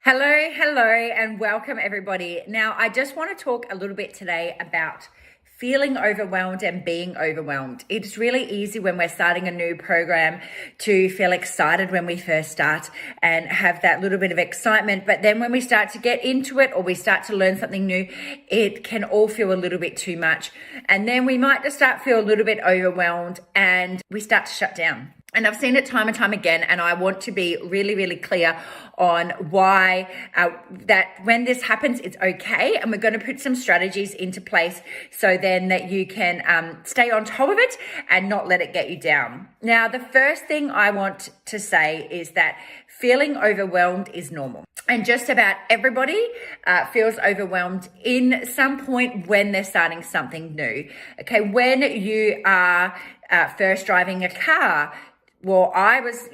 Hello, and welcome everybody. Now, I just want to talk a little bit today about feeling overwhelmed and being overwhelmed. It's really easy when we're starting a new program to feel excited when we first start and have that little bit of excitement. But then when we start to get into it or we start to learn something new, it can all feel a little bit too much. And then we might just start to feel a little bit overwhelmed and we start to shut down. And I've seen it time and time again, and I want to be really, really clear on why that when this happens, it's okay. And we're going to put some strategies into place so then that you can stay on top of it and not let it get you down. Now, the first thing I want to say is that feeling overwhelmed is normal. And just about everybody feels overwhelmed in some point when they're starting something new. Okay, when you are first driving a car, well, I was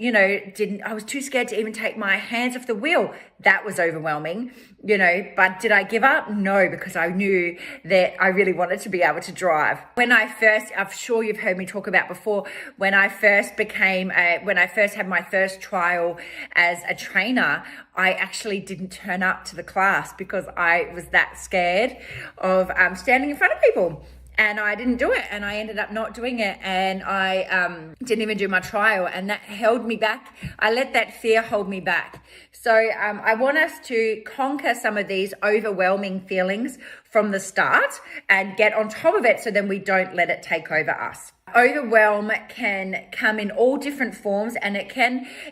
too scared to even take my hands off the wheel. That was overwhelming, but did I give up? No, because I knew that I really wanted to be able to drive. I'm sure you've heard me talk about before, when I first had my first trial as a trainer, I actually didn't turn up to the class because I was that scared of standing in front of people. And I didn't do it, and I ended up not doing it, and I didn't even do my trial, and that held me back. I let that fear hold me back. So I want us to conquer some of these overwhelming feelings from the start and get on top of it so then we don't let it take over us. Overwhelm can come in all different forms, and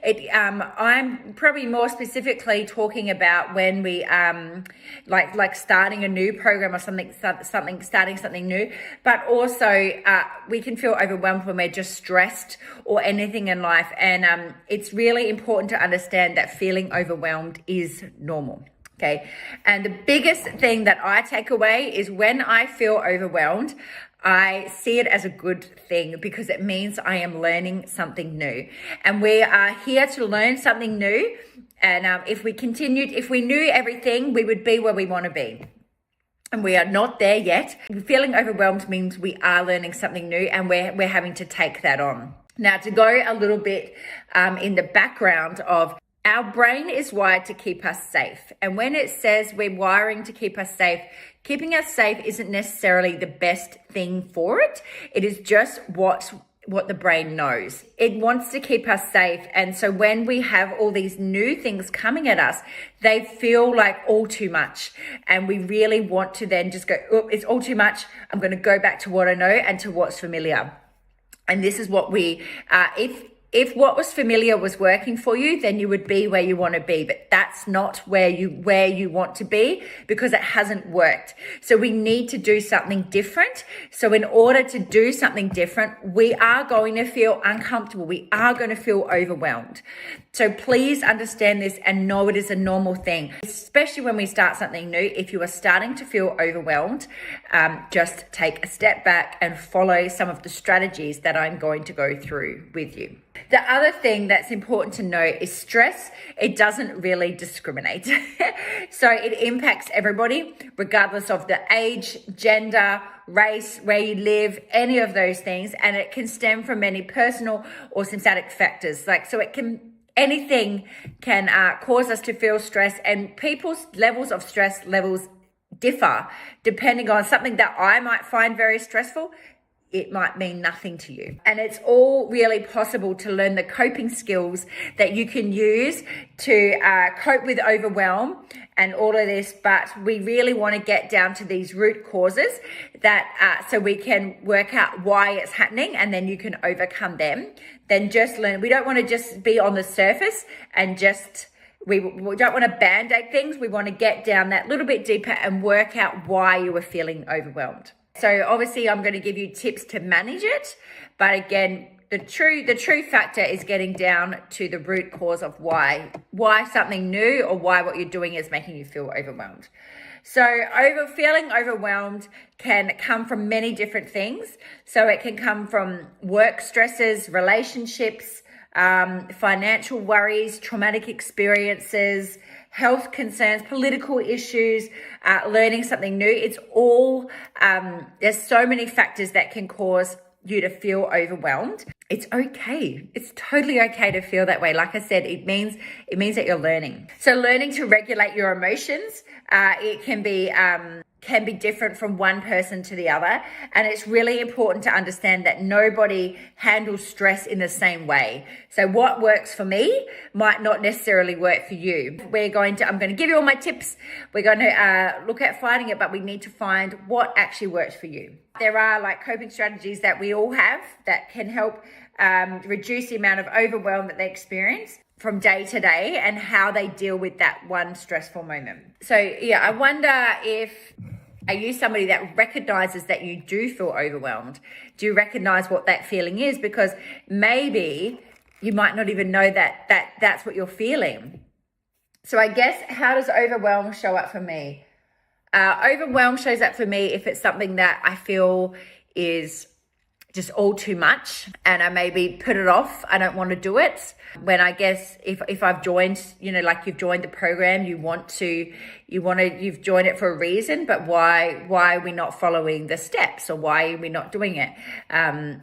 I'm probably more specifically talking about when we like starting a new program or starting something new, but also we can feel overwhelmed when we're just stressed or anything in life, and it's really important to understand that feeling overwhelmed is normal. Okay, and the biggest thing that I take away is when I feel overwhelmed, I see it as a good thing because it means I am learning something new. And we are here to learn something new. And if we knew everything, we would be where we want to be. And we are not there yet. Feeling overwhelmed means we are learning something new, and we're having to take that on. Now, to go a little bit in the background of our brain is wired to keep us safe. And when it says we're wiring to keep us safe, keeping us safe isn't necessarily the best thing for it. It is just what the brain knows. It wants to keep us safe. And so when we have all these new things coming at us, they feel like all too much. And we really want to then just go, oh, it's all too much. I'm going to go back to what I know and to what's familiar. And this is what if what was familiar was working for you, then you would be where you want to be. But that's not where you want to be because it hasn't worked. So we need to do something different. So in order to do something different, we are going to feel uncomfortable. We are going to feel overwhelmed. So please understand this and know it is a normal thing, especially when we start something new. If you are starting to feel overwhelmed, just take a step back and follow some of the strategies that I'm going to go through with you. The other thing that's important to note is stress. It doesn't really discriminate. So it impacts everybody, regardless of the age, gender, race, where you live, any of those things. And it can stem from many personal or systemic factors. Anything can cause us to feel stress, and people's levels of stress levels differ depending on something that I might find very stressful. It might mean nothing to you. And it's all really possible to learn the coping skills that you can use to cope with overwhelm and all of this. But we really want to get down to these root causes so we can work out why it's happening, and then you can overcome them. Then just learn. We don't want to just be on the surface and we don't want to band-aid things. We want to get down that little bit deeper and work out why you were feeling overwhelmed. So obviously I'm going to give you tips to manage it. But again, the true factor is getting down to the root cause of why something new or why what you're doing is making you feel overwhelmed. So feeling overwhelmed can come from many different things. So it can come from work stresses, relationships, financial worries, traumatic experiences, health concerns, political issues, learning something new. It's all, there's so many factors that can cause you to feel overwhelmed, it's okay. It's totally okay to feel that way. Like I said, it means that you're learning. So learning to regulate your emotions, it can be different from one person to the other. And it's really important to understand that nobody handles stress in the same way. So what works for me might not necessarily work for you. I'm going to give you all my tips. We're going to look at fighting it, but we need to find what actually works for you. There are like coping strategies that we all have that can help reduce the amount of overwhelm that they experience from day to day and how they deal with that one stressful moment. So yeah, I wonder are you somebody that recognizes that you do feel overwhelmed? Do you recognize what that feeling is? Because maybe you might not even know that that's what you're feeling. So I guess, how does overwhelm show up for me? Overwhelm shows up for me if it's something that I feel is just all too much and I maybe put it off. I don't want to do it. When I guess if I've joined, like you've joined the program, you've joined it for a reason, but why are we not following the steps, or why are we not doing it? And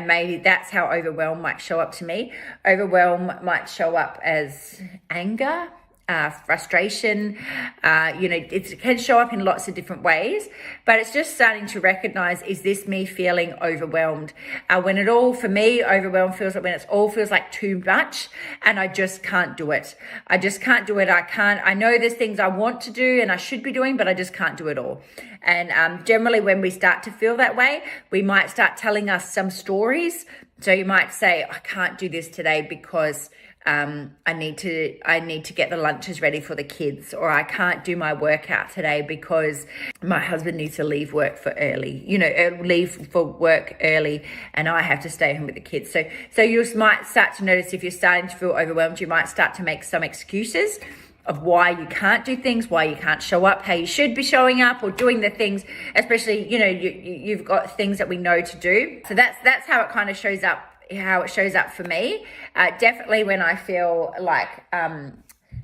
maybe that's how overwhelm might show up to me. Overwhelm might show up as anger, frustration. It can show up in lots of different ways, but it's just starting to recognize, is this me feeling overwhelmed? When it all, for me, overwhelmed feels like when it all feels like too much and I just can't do it. I know there's things I want to do and I should be doing, but I just can't do it all. And generally when we start to feel that way, we might start telling us some stories. So you might say, I can't do this today because I need to get the lunches ready for the kids, or I can't do my workout today because my husband needs to leave work for work early and I have to stay home with the kids. So you might start to notice, if you're starting to feel overwhelmed, you might start to make some excuses of why you can't do things, why you can't show up how you should be showing up or doing the things, especially, you've got things that we know to do. So that's how it kind of shows up. How it shows up for me. Definitely when I feel like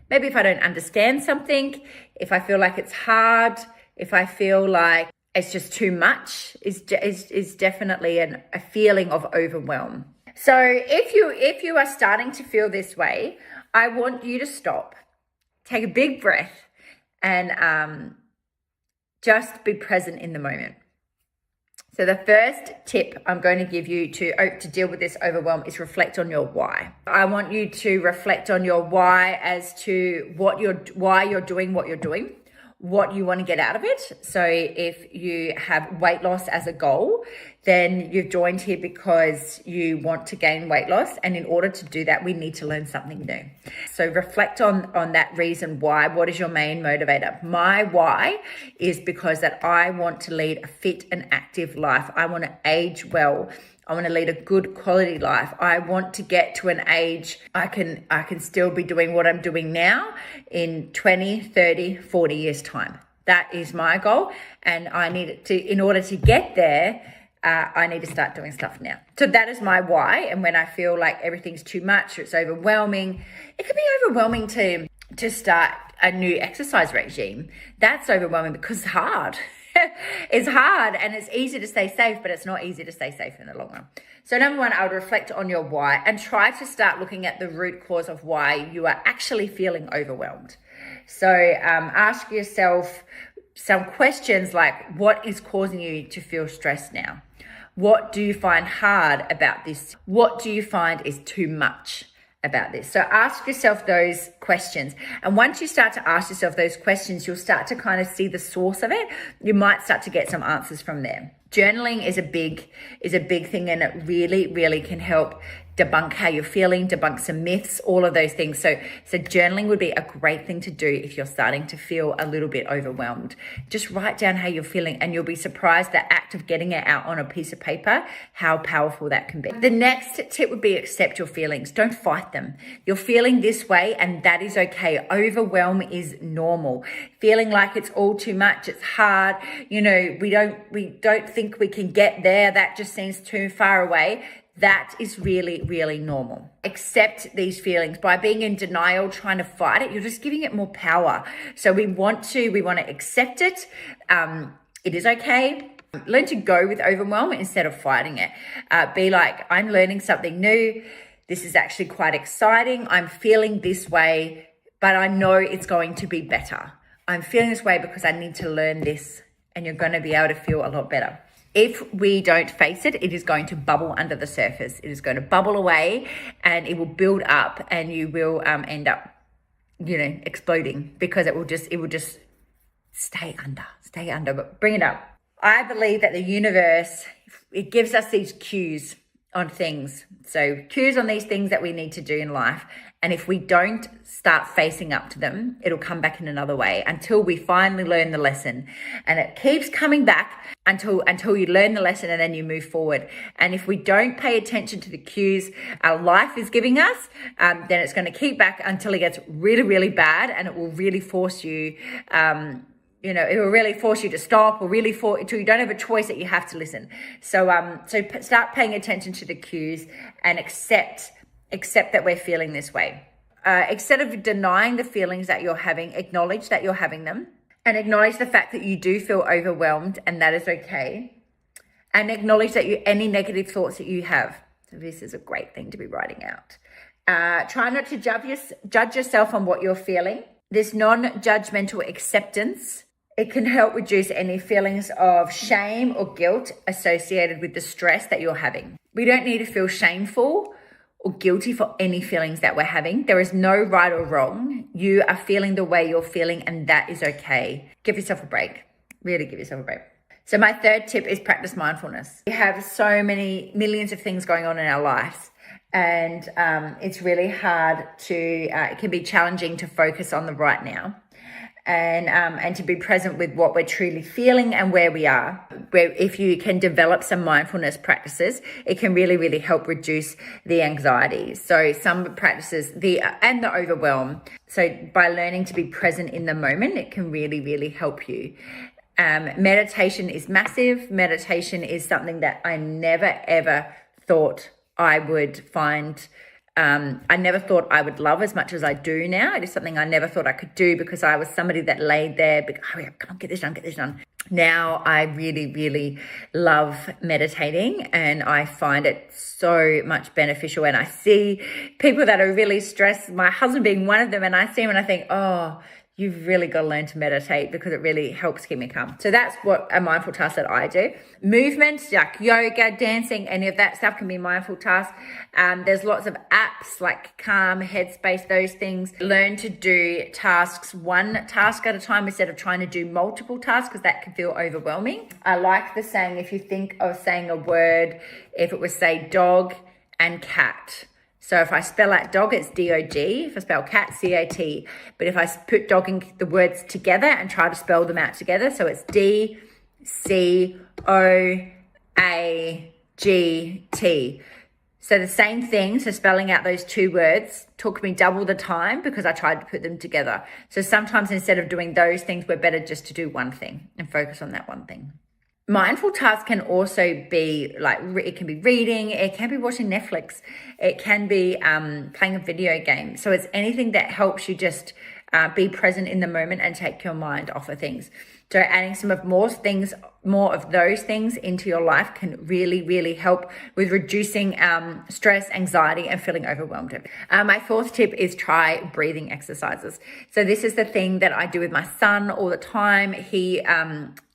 maybe if I don't understand something, if I feel like it's hard, if I feel like it's just too much, is definitely a feeling of overwhelm. So if you are starting to feel this way, I want you to stop, take a big breath, and just be present in the moment. So the first tip I'm going to give you to deal with this overwhelm is reflect on your why. I want you to reflect on your why as to why you're doing what you're doing, what you want to get out of it. So if you have weight loss as a goal, then you've joined here because you want to gain weight loss. And in order to do that, we need to learn something new. So reflect on that reason why. What is your main motivator? My why is because that I want to lead a fit and active life. I want to age well. I want to lead a good quality life. I want to get to an age I can still be doing what I'm doing now in 20, 30, 40 years time. That is my goal. And in order to get there, I need to start doing stuff now. So that is my why. And when I feel like everything's too much or it's overwhelming, it can be overwhelming to start a new exercise regime. That's overwhelming because it's hard. It's hard and it's easy to stay safe, but it's not easy to stay safe in the long run. So number one, I would reflect on your why and try to start looking at the root cause of why you are actually feeling overwhelmed. So ask yourself some questions like, what is causing you to feel stressed now? What do you find hard about this? What do you find is too much about this? So ask yourself those questions. And once you start to ask yourself those questions, you'll start to kind of see the source of it. You might start to get some answers from there. Journaling is a big thing, and it really, really can help debunk how you're feeling, debunk some myths, all of those things. So journaling would be a great thing to do if you're starting to feel a little bit overwhelmed. Just write down how you're feeling and you'll be surprised the act of getting it out on a piece of paper, how powerful that can be. The next tip would be accept your feelings. Don't fight them. You're feeling this way and that is okay. Overwhelm is normal. Feeling like it's all too much, it's hard, we don't think we can get there, that just seems too far away. That is really, really normal. Accept these feelings. By being in denial, trying to fight it, you're just giving it more power. So we want to accept it. It is okay. Learn to go with overwhelm instead of fighting it. Be like, I'm learning something new. This is actually quite exciting. I'm feeling this way, but I know it's going to be better. I'm feeling this way because I need to learn this, and you're going to be able to feel a lot better. If we don't face it, it is going to bubble under the surface. It is going to bubble away, and it will build up, and you will end up, exploding, because it will just stay under, but bring it up. I believe that the universe, it gives us these cues on things. So cues on these things that we need to do in life. And if we don't start facing up to them, it'll come back in another way until we finally learn the lesson. And it keeps coming back until you learn the lesson, and then you move forward. And if we don't pay attention to the cues our life is giving us, then it's going to keep back until it gets really, really bad, and it will really force you, it will really force you to stop, or really until you don't have a choice that you have to listen. So start paying attention to the cues and accept that we're feeling this way. Instead of denying the feelings that you're having, acknowledge that you're having them, and acknowledge the fact that you do feel overwhelmed, and that is okay. And acknowledge that any negative thoughts that you have. So this is a great thing to be writing out. Try not to judge yourself on what you're feeling. This non-judgmental acceptance, it can help reduce any feelings of shame or guilt associated with the stress that you're having. We don't need to feel shameful or guilty for any feelings that we're having. There is no right or wrong. You are feeling the way you're feeling, and that is okay. Give yourself a break. Really give yourself a break. So my third tip is practice mindfulness. We have so many millions of things going on in our lives, and it's really hard it can be challenging to focus on the right now. And to be present with what we're truly feeling and where we are. Where if you can develop some mindfulness practices, it can really, really help reduce the anxiety. So some practices, and the overwhelm. So by learning to be present in the moment, it can really, really help you. Meditation is massive. Meditation is something that I never, ever thought I would find. I never thought I would love as much as I do now. It is something I never thought I could do, because I was somebody that laid there, hurry up, come on, get this done. Now I really, really love meditating, and I find it so much beneficial. And I see people that are really stressed, my husband being one of them, and I see him and I think, oh, you've really got to learn to meditate, because it really helps keep me calm. So that's what a mindful task that I do. Movement, like yoga, dancing, any of that stuff can be mindful tasks. There's lots of apps like Calm, Headspace, those things. Learn to do tasks one task at a time instead of trying to do multiple tasks, because that can feel overwhelming. I like the saying, if you think of saying a word, if it was say dog and cat. So if I spell out dog, it's D-O-G. If I spell cat, C-A-T. But if I put dog and the words together and try to spell them out together, so it's D-C-O-A-G-T. So the same thing, so spelling out those two words took me double the time, because I tried to put them together. So sometimes instead of doing those things, we're better just to do one thing and focus on that one thing. Mindful tasks can also be like, it can be reading, it can be watching Netflix, it can be playing a video game. So it's anything that helps you just be present in the moment and take your mind off of things. So adding more of those things into your life can really, really help with reducing stress, anxiety, and feeling overwhelmed. My fourth tip is try breathing exercises. So this is the thing that I do with my son all the time. He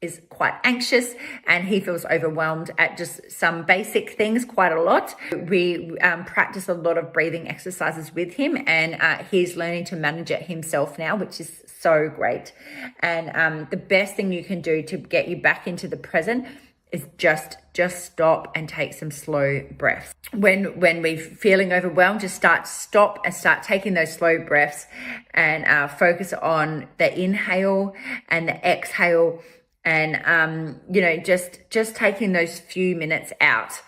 is quite anxious and he feels overwhelmed at just some basic things quite a lot. We practice a lot of breathing exercises with him, and he's learning to manage it himself now, which is so great. And the best thing you can do to get you back into the present is just stop and take some slow breaths. When we're feeling overwhelmed, just stop and start taking those slow breaths, and focus on the inhale and the exhale, and just taking those few minutes out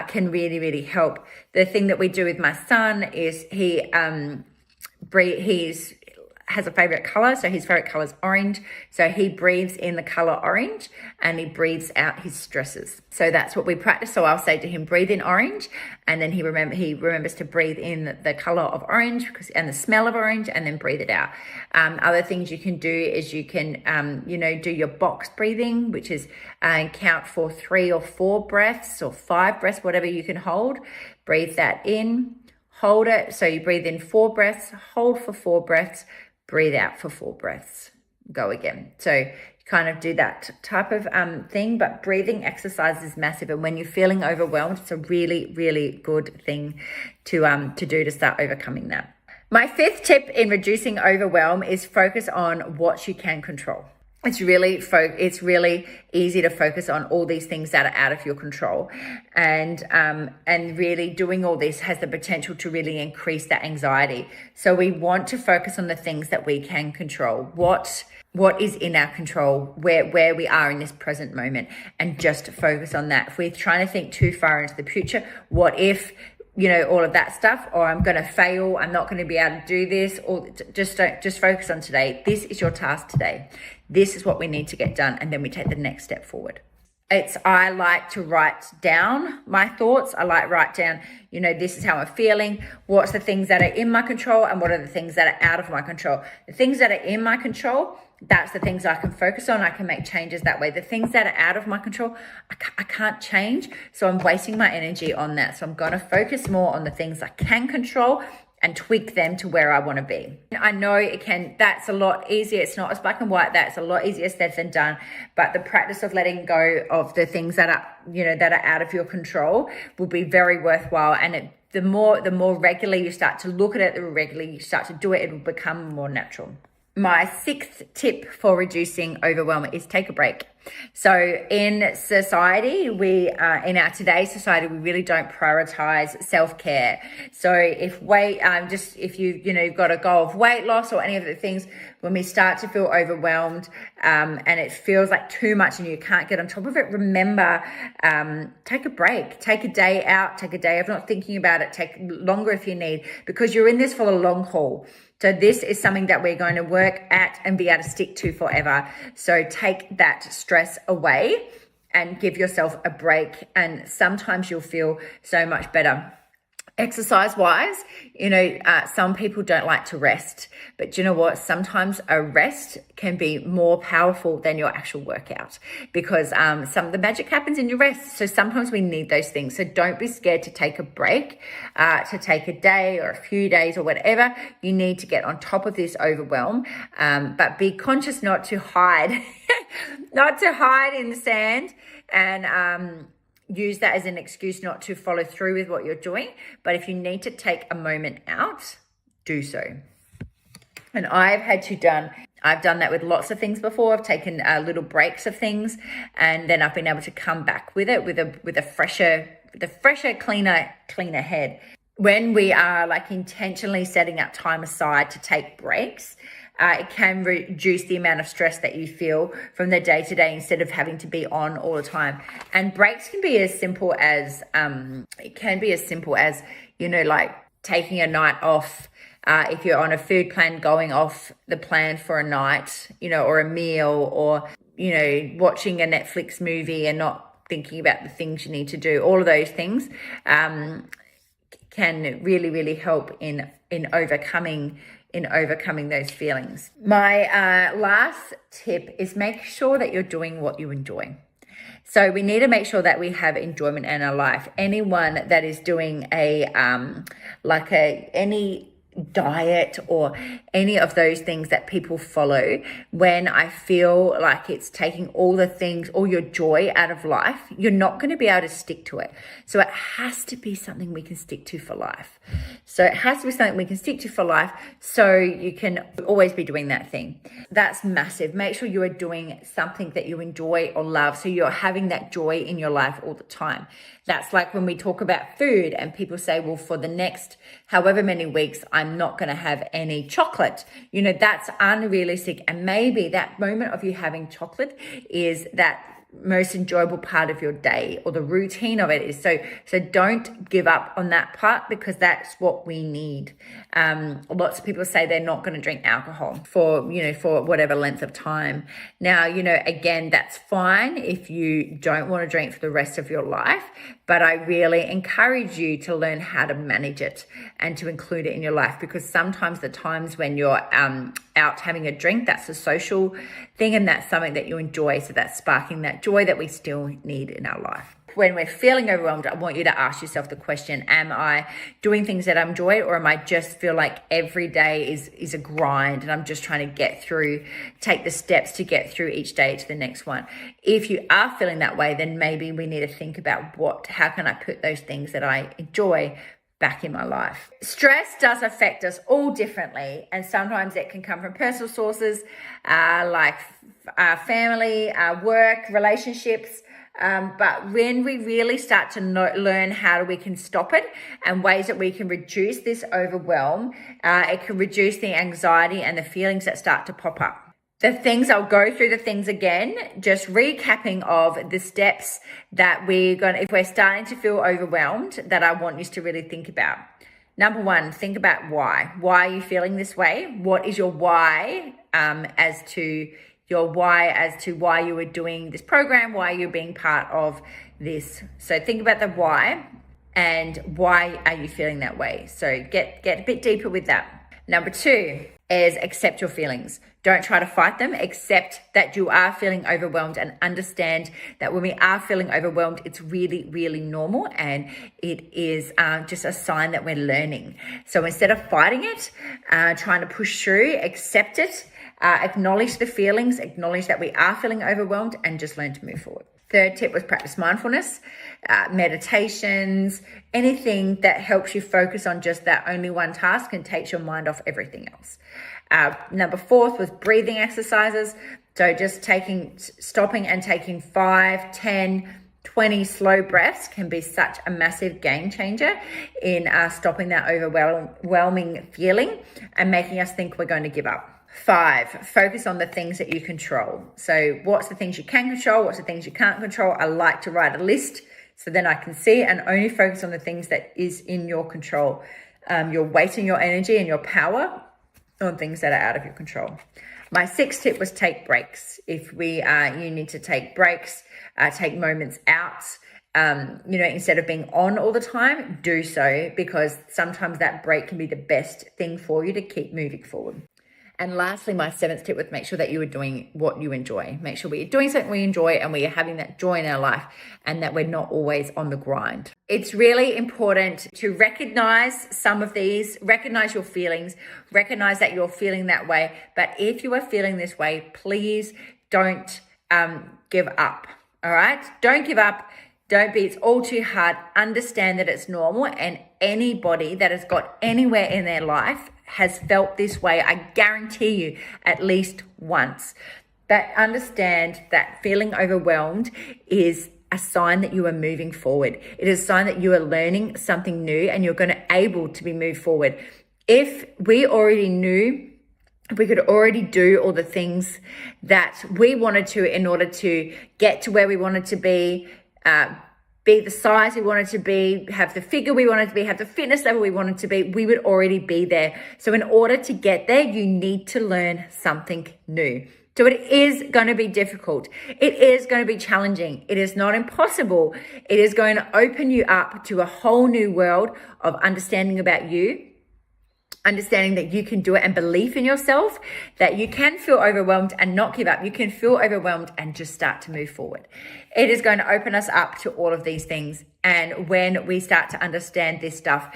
can really, really help. The thing that we do with my son is he's has a favorite color. So his favorite color is orange. So he breathes in the color orange and he breathes out his stresses. So that's what we practice. So I'll say to him, breathe in orange. And then he remembers to breathe in the color of orange and the smell of orange, and then breathe it out. Other things you can do is you can, do your box breathing, which is count for 3 or 4 breaths or 5 breaths, whatever you can hold. Breathe that in, hold it. So you breathe in 4 breaths, hold for 4 breaths, breathe out for 4 breaths. Go again. So you kind of do that type of thing, but breathing exercise is massive. And when you're feeling overwhelmed, it's a really, really good thing to do to start overcoming that. My 5th tip in reducing overwhelm is focus on what you can control. It's really easy to focus on all these things that are out of your control, and really doing all this has the potential to really increase that anxiety. So we want to focus on the things that we can control. What is in our control, where we are in this present moment, and just focus on that. If we're trying to think too far into the future, what if, all of that stuff, or I'm going to fail, I'm not going to be able to do this, or just focus on today. This is your task today. This is what we need to get done. And then we take the next step forward. I like to write down my thoughts. I like write down, this is how I'm feeling. What's the things that are in my control, and what are the things that are out of my control? The things that are in my control, that's the things I can focus on. I can make changes that way. The things that are out of my control, I can't change. So I'm wasting my energy on that. So I'm going to focus more on the things I can control and tweak them to where I want to be. I know that's a lot easier. It's not as black and white. That's a lot easier said than done. But the practice of letting go of the things that are, that are out of your control will be very worthwhile. And the more regularly you start to look at it, the more regularly you start to do it, it will become more natural. My 6th tip for reducing overwhelm is take a break. So in society, in our today's society, we really don't prioritize self-care. So if you've got a goal of weight loss or any of the things, when we start to feel overwhelmed and it feels like too much and you can't get on top of it, remember, take a break, take a day out, take a day of not thinking about it, take longer if you need, because you're in this for the long haul. So this is something that we're going to work at and be able to stick to forever. So take that stress away and give yourself a break. And sometimes you'll feel so much better. Exercise-wise, some people don't like to rest, but you know what? Sometimes a rest can be more powerful than your actual workout, because some of the magic happens in your rest. So sometimes we need those things. So don't be scared to take a break, to take a day or a few days or whatever you need to get on top of this overwhelm. But be conscious not to hide, not to hide in the sand and use that as an excuse not to follow through with what you're doing. But if you need to take a moment out, do so. And I've done that with lots of things before. I've taken little breaks of things, and then I've been able to come back with it with a fresher, cleaner head. When we are intentionally setting up time aside to take breaks, it can reduce the amount of stress that you feel from the day to day, instead of having to be on all the time. And breaks can be as simple as, taking a night off. If you're on a food plan, going off the plan for a night, or a meal, or, watching a Netflix movie and not thinking about the things you need to do. All of those things can really, really help in overcoming those feelings. My last tip is make sure that you're doing what you enjoy. So we need to make sure that we have enjoyment in our life. Anyone that is doing any diet or any of those things that people follow, when I feel like it's taking all your joy out of life, you're not going to be able to stick to it. So it has to be something we can stick to for life. So you can always be doing that thing. That's massive. Make sure you are doing something that you enjoy or love, so you're having that joy in your life all the time. That's like when we talk about food and people say, well, for the next however many weeks, I'm not going to have any chocolate. That's unrealistic. And maybe that moment of you having chocolate is that most enjoyable part of your day, or the routine of it is. So don't give up on that part, because that's what we need. Lots of people say they're not going to drink alcohol for whatever length of time. Now, again, that's fine if you don't want to drink for the rest of your life, but I really encourage you to learn how to manage it and to include it in your life, because sometimes the times when you're out having a drink, that's a social thing, and that's something that you enjoy. So that's sparking that joy that we still need in our life. When we're feeling overwhelmed, I want you to ask yourself the question, am I doing things that I enjoy, or am I just feel like every day is a grind and I'm just trying to take the steps to get through each day to the next one? If you are feeling that way, then maybe we need to think about how can I put those things that I enjoy back in my life. Stress does affect us all differently, and sometimes it can come from personal sources like family, work, relationships. But when we really start to learn how we can stop it and ways that we can reduce this overwhelm, it can reduce the anxiety and the feelings that start to pop up. I'll go through the things again, just recapping of the steps that if we're starting to feel overwhelmed, that I want you to really think about. Number one, think about why. Why are you feeling this way? What is your why as to why you were doing this program, why you're being part of this. So think about the why, and why are you feeling that way? So get a bit deeper with that. Number two is accept your feelings. Don't try to fight them. Accept that you are feeling overwhelmed, and understand that when we are feeling overwhelmed, it's really, really normal, and it is just a sign that we're learning. So instead of fighting it, trying to push through, accept it, acknowledge the feelings, acknowledge that we are feeling overwhelmed, and just learn to move forward. Third tip was practice mindfulness, meditations, anything that helps you focus on just that only one task and takes your mind off everything else. Number fourth was breathing exercises. So just stopping and taking 5, 10, 20 slow breaths can be such a massive game changer in stopping that overwhelming feeling and making us think we're going to give up. 5, focus on the things that you control. So what's the things you can control? What's the things you can't control? I like to write a list so then I can see and only focus on the things that is in your control. You're wasting your energy and your power on things that are out of your control. My 6th tip was take breaks. If you need to take breaks, take moments out, instead of being on all the time, do so, because sometimes that break can be the best thing for you to keep moving forward. And lastly, my 7th tip was make sure that you are doing what you enjoy. Make sure we are doing something we enjoy and we are having that joy in our life, and that we're not always on the grind. It's really important to recognize some of these, recognize your feelings, recognize that you're feeling that way. But if you are feeling this way, please don't give up. All right? Don't give up. It's all too hard. Understand that it's normal, and anybody that has got anywhere in their life has felt this way, I guarantee you, at least once. But understand that feeling overwhelmed is a sign that you are moving forward. It is a sign that you are learning something new and you're going to able to be moved forward. If we already knew we could already do all the things that we wanted to in order to get to where we wanted to be the size we wanted to be, have the figure we wanted to be, have the fitness level we wanted to be, we would already be there. So in order to get there, you need to learn something new. So it is going to be difficult. It is going to be challenging. It is not impossible. It is going to open you up to a whole new world of understanding about you, understanding that you can do it, and belief in yourself, that you can feel overwhelmed and not give up. You can feel overwhelmed and just start to move forward. It is going to open us up to all of these things. And when we start to understand this stuff,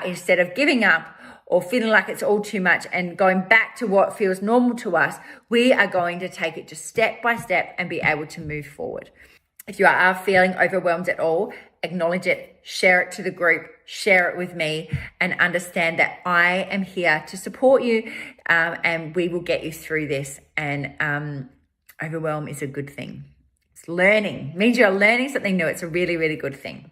instead of giving up or feeling like it's all too much and going back to what feels normal to us, we are going to take it just step by step and be able to move forward. If you are feeling overwhelmed at all, acknowledge it, share it to the group, share it with me, and understand that I am here to support you, and we will get you through this. And overwhelm is a good thing. It's learning. It means you're learning something new. It's a really, really good thing.